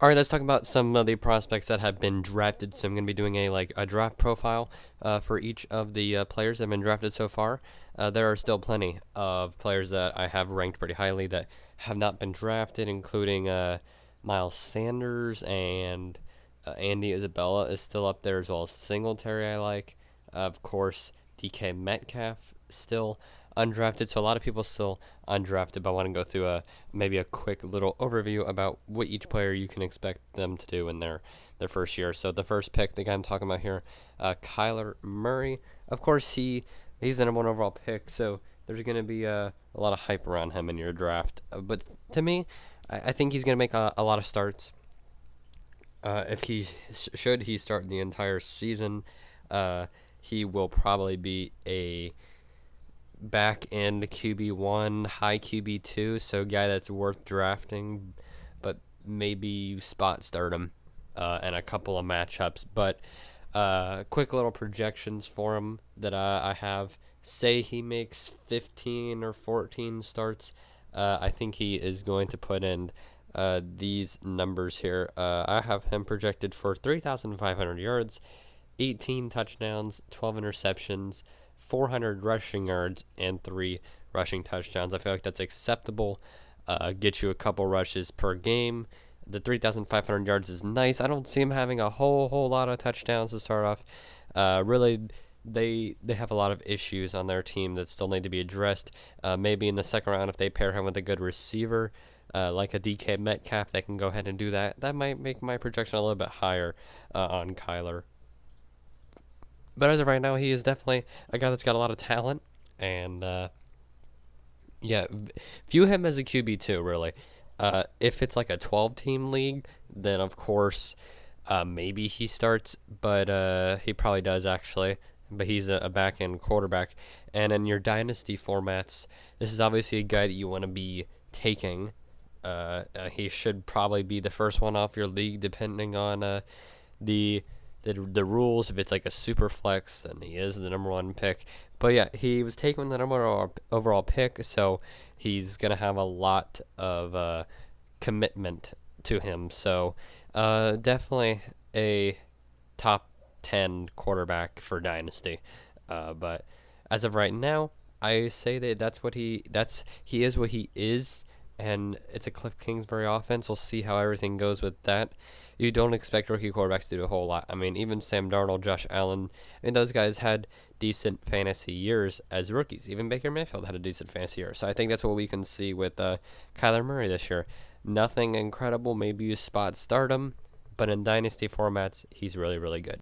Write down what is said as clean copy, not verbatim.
All right, let's talk about some of the prospects that have been drafted. So I'm going to be doing a draft profile for each of the players that have been drafted so far. There are still plenty of players that I have ranked pretty highly that have not been drafted, including Miles Sanders and Andy Isabella is still up there, as well as Singletary I like. Of course, DK Metcalf still undrafted, so a lot of people still undrafted, but I want to go through maybe a quick little overview about what each player you can expect them to do in their first year. So the first pick, the guy I'm talking about here, Kyler Murray. Of course, he's the #1 overall pick, so there's going to be a lot of hype around him in your draft. But to me, I think he's going to make a lot of starts. If he should he start the entire season, he will probably be a back end QB1, high QB2, so guy that's worth drafting, but maybe you spot start him in a couple of matchups. But quick little projections for him that I have. Say he makes 15 or 14 starts. I think he is going to put in these numbers here. I have him projected for 3,500 yards, 18 touchdowns, 12 interceptions, 400 rushing yards, and 3 rushing touchdowns. I feel like that's acceptable. Get you a couple rushes per game. The 3,500 yards is nice. I don't see him having a whole lot of touchdowns to start off. Really, they have a lot of issues on their team that still need to be addressed. Maybe in the second round, if they pair him with a good receiver, like a DK Metcalf, they can go ahead and do that. That might make my projection a little bit higher on Kyler. But as of right now, he is definitely a guy that's got a lot of talent, and yeah, view him as a QB2, really. If it's like a 12-team league, then of course maybe he starts, but he probably does actually. But he's a back-end quarterback. And in your dynasty formats, this is obviously a guy that you want to be taking. He should probably be the first one off your league, depending on the the rules. If it's like a super flex, then he is the #1 pick. But yeah, he was taken the #1 overall pick, so he's gonna have a lot of commitment to him. So definitely a top 10 quarterback for dynasty. But as of right now, I say that he is what he is, and it's a Cliff Kingsbury offense. We'll see how everything goes with that. You don't expect rookie quarterbacks to do a whole lot. I mean, even Sam Darnold, Josh Allen, and those guys had decent fantasy years as rookies. Even Baker Mayfield had a decent fantasy year. So I think that's what we can see with Kyler Murray this year. Nothing incredible. Maybe you spot start him, but in dynasty formats, he's really, really good.